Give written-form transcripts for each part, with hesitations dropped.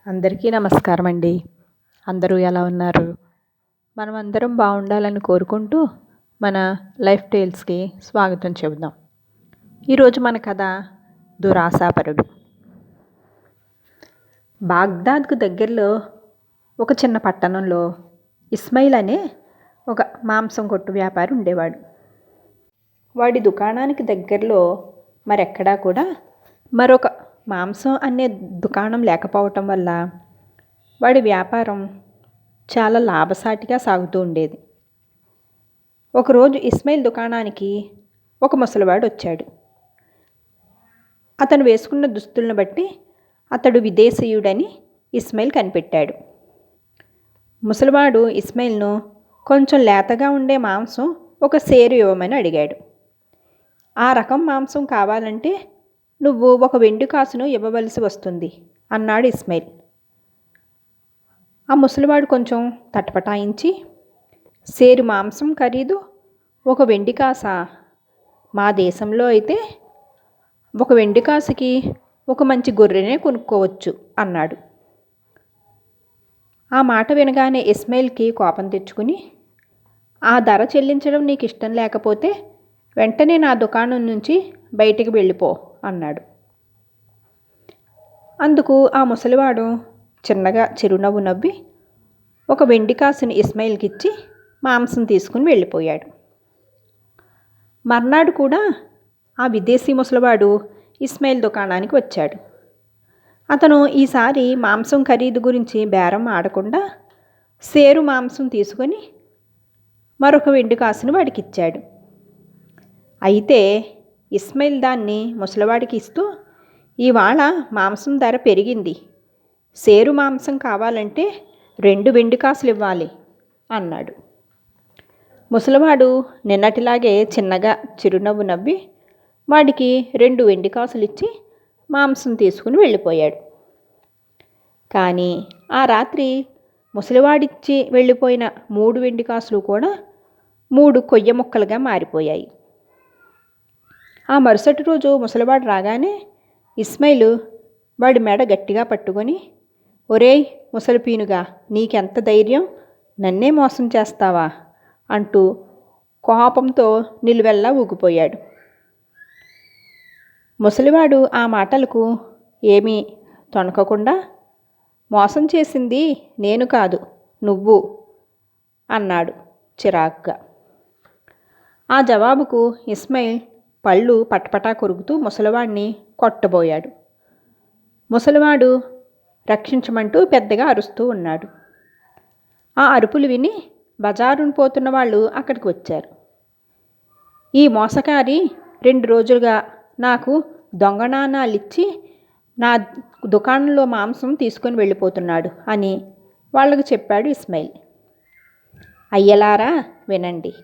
అందరికీ నమస్కారం అండి. అందరూ ఎలా ఉన్నారు? మనం అందరం బాగుండాలని కోరుకుంటూ మన లైఫ్ టేల్స్కి స్వాగతం చెబుదాం. ఈరోజు మన కథ దురాశాపరుడు. బాగ్దాద్కు దగ్గరలో ఒక చిన్న పట్టణంలో ఇస్మాయిల్ అనే ఒక మాంసం కొట్టు వ్యాపారి ఉండేవాడు. వాడి దుకాణానికి దగ్గరలో మరెక్కడా కూడా మరొక మాంసం అనే దుకాణం లేకపోవటం వల్ల వాడి వ్యాపారం చాలా లాభసాటిగా సాగుతూ ఉండేది. ఒకరోజు ఇస్మాయిల్ దుకాణానికి ఒక ముసలివాడు వచ్చాడు. అతను వేసుకున్న దుస్తులను బట్టి అతడు విదేశీయుడని ఇస్మాయిల్ కనిపెట్టాడు. ముసలివాడు ఇస్మాయిల్ను కొంచెం లేతగా ఉండే మాంసం ఒక సేరు ఇవ్వమని అడిగాడు. ఆ రకం మాంసం కావాలంటే నువ్వు ఒక వెండి కాసును ఇవ్వవలసి వస్తుంది అన్నాడు ఇస్మాయిల్. ఆ ముసలివాడు కొంచెం తటపటాయించి, సేరు మాంసం ఖరీదు ఒక వెండి కాసా? మా దేశంలో అయితే ఒక వెండి కాసుకి ఒక మంచి గొర్రెనే కొనుక్కోవచ్చు అన్నాడు. ఆ మాట వినగానే ఇస్మాయిల్కి కోపం తెచ్చుకుని, ఆ ధర చెల్లించడం నీకు ఇష్టం లేకపోతే వెంటనే నా దుకాణం నుంచి బయటికి వెళ్ళిపో అన్నాడు. అందుకు ఆ ముసలివాడు చిన్నగా చిరునవ్వు నవ్వి ఒక వెండి కాసుని ఇస్మాయిల్కి ఇచ్చి మాంసం తీసుకుని వెళ్ళిపోయాడు. మర్నాడు కూడా ఆ విదేశీ ముసలివాడు ఇస్మాయిల్ దుకాణానికి వచ్చాడు. అతను ఈసారి మాంసం ఖరీదు గురించి బేరం ఆడకుండా సేరు మాంసం తీసుకొని మరొక వెండి కాసును వాడికి ఇచ్చాడు. అయితే ఇస్మాయిల్ దాన్ని ముసలివాడికి ఇస్తూ, ఇవాళ మాంసం ధర పెరిగింది, సేరు మాంసం కావాలంటే 2 వెండి కాసులు ఇవ్వాలి అన్నాడు. ముసలివాడు నిన్నటిలాగే చిన్నగా చిరునవ్వు నవ్వి వాడికి 2 వెండి కాసులు ఇచ్చి మాంసం తీసుకుని వెళ్ళిపోయాడు. కానీ ఆ రాత్రి ముసలివాడిచ్చి వెళ్ళిపోయిన 3 వెండి కాసులు కూడా 3 కొయ్య ముక్కలుగా మారిపోయాయి. ఆ మరుసటి రోజు ముసలివాడు రాగానే ఇస్మాయిల్ వాడి మెడ గట్టిగా పట్టుకొని, ఒరేయ్ ముసలిపీనుగా, నీకెంత ధైర్యం, నన్నే మోసం చేస్తావా అంటూ కోపంతో నిలువెల్లా ఊగిపోయాడు. ముసలివాడు ఆ మాటలకు ఏమీ తొణకకుండా, మోసం చేసింది నేను కాదు, నువ్వు అన్నాడు చిరాగ్గా. ఆ జవాబుకు ఇస్మాయిల్ పళ్ళు పటపటా కొరుకుతూ ముసలివాడిని కొట్టబోయాడు. ముసలివాడు రక్షించమంటూ పెద్దగా అరుస్తూ ఉన్నాడు. ఆ అరుపులు విని బజారును పోతున్న వాళ్ళు అక్కడికి వచ్చారు. ఈ మోసకారి 2 రోజులుగా నాకు దొంగ నాణాలిచ్చి నా దుకాణంలో మాంసం తీసుకొని వెళ్ళిపోతున్నాడు అని వాళ్ళకు చెప్పాడు ఇస్మాయిల్. అయ్యలారా వినండి,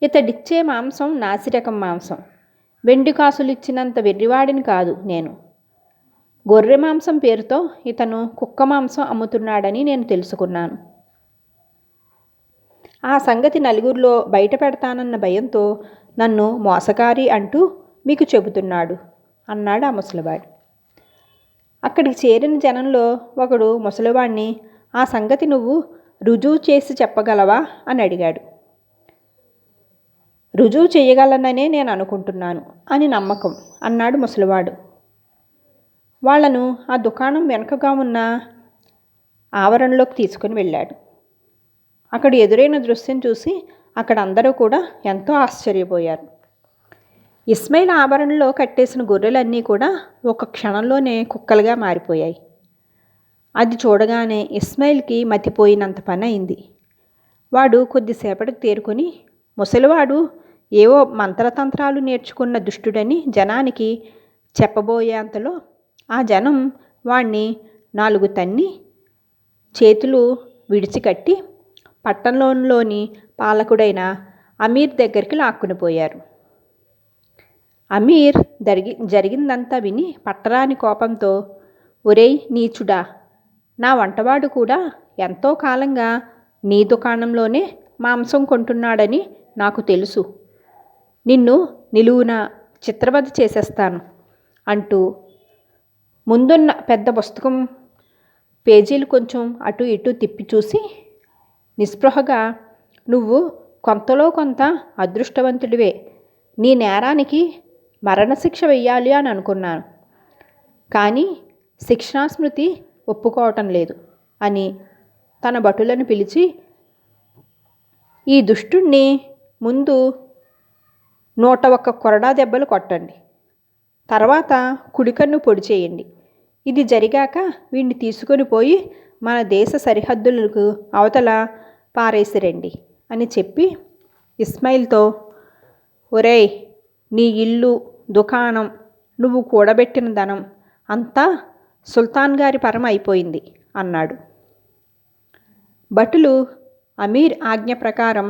ఇతడిచ్చే మాంసం నాసిరకం మాంసం. వెండి కాసులు ఇచ్చినంత వెర్రివాడిని కాదు నేను. గొర్రె మాంసం పేరుతో ఇతను కుక్క మాంసం అమ్ముతున్నాడని నేను తెలుసుకున్నాను. ఆ సంగతి నలుగురిలో బయట పెడతానన్న భయంతో నన్ను మోసకారి అంటూ మీకు చెబుతున్నాడు అన్నాడు ఆ ముసలివాడు. అక్కడికి చేరిన జనంలో ఒకడు ముసలివాడిని, ఆ సంగతి నువ్వు రుజువు చేసి చెప్పగలవా అని అడిగాడు. రుజువు చేయగలననే నేను అనుకుంటున్నాను అని నమ్మకం అన్నాడు ముసలివాడు. వాళ్లను ఆ దుకాణం వెనుకగా ఉన్న ఆవరణలోకి తీసుకుని వెళ్ళాడు. అక్కడ ఎదురైన దృశ్యం చూసి అక్కడ అందరూ కూడా ఎంతో ఆశ్చర్యపోయారు. ఇస్మాయిల్ ఆవరణలో కట్టేసిన గొర్రెలన్నీ కూడా ఒక క్షణంలోనే కుక్కలుగా మారిపోయాయి. అది చూడగానే ఇస్మాయిల్కి మతిపోయినంత పని అయింది. వాడు కొద్దిసేపటికి తేరుకొని, ముసలివాడు ఏవో మంత్రతంత్రాలు నేర్చుకున్న దుష్టుడని జనానికి చెప్పబోయేంతలో ఆ జనం వాణ్ణి 4 తన్ని చేతులు విడిచికట్టి పట్టణంలోని పాలకుడైన అమీర్ దగ్గరికి లాక్కుని పోయారు. అమీర్ జరిగిందంతా విని పట్టరాని కోపంతో, ఒరేయ్ నీచుడా, నా వంటవాడు కూడా ఎంతో కాలంగా నీ దుకాణంలోనే మాంసం కొంటున్నాడని నాకు తెలుసు, నిన్ను నిలువున చిత్రవధ చేసేస్తాను అంటూ ముందున్న పెద్ద పుస్తకం పేజీలు కొంచెం అటు ఇటు తిప్పి చూసి నిస్పృహగా, నువ్వు కొంతలో కొంత అదృష్టవంతుడివే. నీ నేరానికి మరణశిక్ష వెయ్యాలి అని అనుకున్నాను, కానీ శిక్షాస్మృతి ఒప్పుకోవటం లేదు అని తన భటులను పిలిచి, ఈ దుష్టుణ్ణి ముందు 101 కొరడా దెబ్బలు కొట్టండి, తర్వాత కుడికన్ను పొడి చేయండి. ఇది జరిగాక వీడిని తీసుకొని పోయి మన దేశ సరిహద్దులకు అవతల పారేసిరండి అని చెప్పి ఇస్మాయిల్తో, ఒరేయ్, నీ ఇల్లు, దుకాణం, నువ్వు కూడబెట్టిన ధనం అంతా సుల్తాన్ గారి పరం అయిపోయింది అన్నాడు. భటులు అమీర్ ఆజ్ఞ ప్రకారం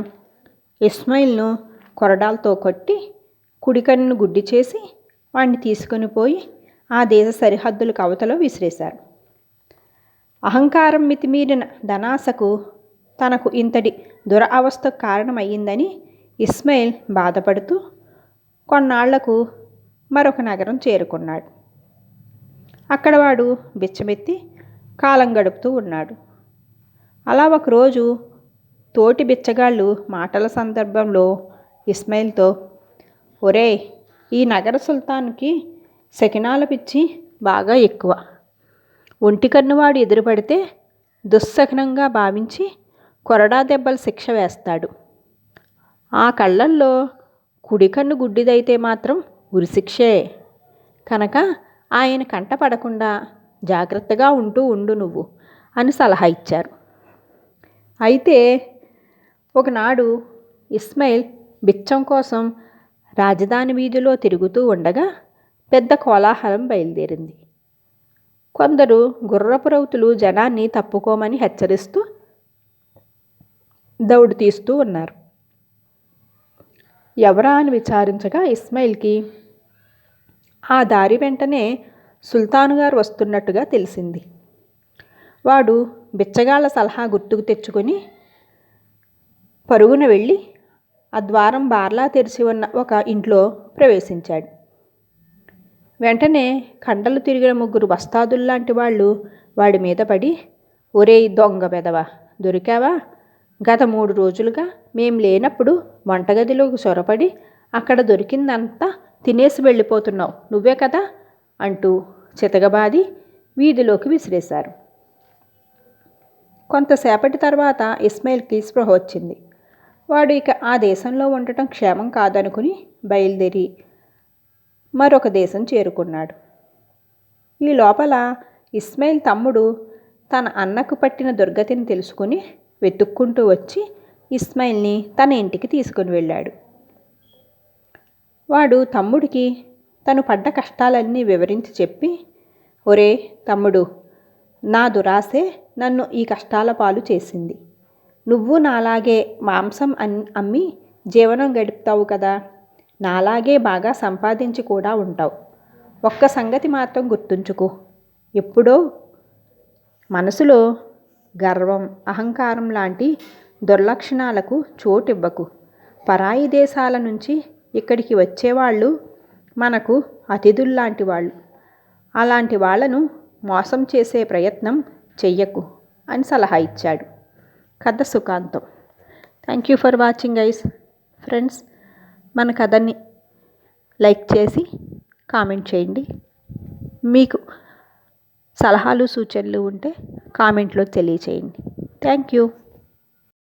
ఇస్మాయిల్ను కొరడాలతో కొట్టి కుడికన్నును గుడ్డి చేసి వాడిని తీసుకొని పోయి ఆ దేశ సరిహద్దులకు అవతలో విసిరేశారు. అహంకారం మితిమీరిన ధనాశకు తనకు ఇంతటి దురవస్థకు కారణమయ్యిందని ఇస్మాయిల్ బాధపడుతూ కొన్నాళ్లకు మరొక నగరం చేరుకున్నాడు. అక్కడ వాడు బిచ్చమెత్తి కాలం గడుపుతూ ఉన్నాడు. అలా ఒకరోజు తోటి బిచ్చగాళ్ళు మాటల సందర్భంలో ఇస్మాయిల్తో, ఒరేయ్, ఈ నగర సుల్తాన్కి శకినాల పిచ్చి బాగా ఎక్కువ. ఒంటికన్నువాడు ఎదురుపడితే దుస్సహనంగా భావించి కొరడా దెబ్బల శిక్ష వేస్తాడు. ఆ కళ్ళల్లో కుడికన్ను గుడ్డిదైతే మాత్రం ఉరిశిక్షే. కనుక ఆయన కంట పడకుండా జాగ్రత్తగా ఉండు నువ్వు అని సలహా ఇచ్చారు. అయితే ఒకనాడు ఇస్మాయిల్ బిచ్చం కోసం రాజధాని వీధిలో తిరుగుతూ ఉండగా పెద్ద కోలాహలం బయలుదేరింది. కొందరు గుర్రపు రౌతులు జనాన్ని తప్పుకోమని హెచ్చరిస్తూ దౌడు తీస్తూ ఉన్నారు. ఎవరా అని విచారించగా ఇస్మాయిల్కి ఆ దారి వెంటనే సుల్తాను గారు వస్తున్నట్టుగా తెలిసింది. వాడు బిచ్చగాళ్ల సలహా గుర్తుకు తెచ్చుకొని పరుగున వెళ్ళి ఆ ద్వారం బార్లా తెరిచి ఉన్న ఒక ఇంట్లో ప్రవేశించాడు. వెంటనే కండలు తిరిగిన 3 వస్తాదుల్లాంటి వాళ్ళు వాడి మీద పడి, ఒరేయ్ దొంగ బెదవా, దొరికావా? గత 3 రోజులుగా మేం లేనప్పుడు వంటగదిలోకి చొరపడి అక్కడ దొరికిందంతా తినేసి వెళ్ళిపోతున్నావు, నువ్వే కదా అంటూ చితకబాది వీధిలోకి విసిరేశారు. కొంతసేపటి తర్వాత ఇస్మాయిల్కి స్పృహ వచ్చింది. వాడు ఇక ఆ దేశంలో ఉండటం క్షేమం కాదనుకుని బయలుదేరి మరొక దేశం చేరుకున్నాడు. ఈ లోపల ఇస్మాయిల్ తమ్ముడు తన అన్నకు పట్టిన దుర్గతిని తెలుసుకుని వెతుక్కుంటూ వచ్చి ఇస్మాయిల్ని తన ఇంటికి తీసుకుని వెళ్ళాడు. వాడు తమ్ముడికి తను పడ్డ కష్టాలన్నీ వివరించి చెప్పి, ఒరే తమ్ముడు, నా దురాశే నన్ను ఈ కష్టాల పాలు చేసింది. నువ్వు నాలాగే మాంసం అమ్మి జీవనం గడుపుతావు కదా, నాలాగే బాగా సంపాదించి కూడా ఉంటావు. ఒక్క సంగతి మాత్రం గుర్తుంచుకో, ఎప్పుడో మనసులో గర్వం, అహంకారం లాంటి దుర్లక్షణాలకు చోటివ్వకు. పరాయి దేశాల నుంచి ఇక్కడికి వచ్చేవాళ్ళు మనకు అతిథుల్లాంటి వాళ్ళు. అలాంటి వాళ్ళను మోసం చేసే ప్రయత్నం చెయ్యకు అని సలహా ఇచ్చాడు. కథ సుఖాంతం. Thank you for watching guys. Friends, మన కథని లైక్ చేసి కామెంట్ చేయండి. మీకు సలహాలు సూచనలు ఉంటే కామెంట్లో తెలియచేయండి. Thank you.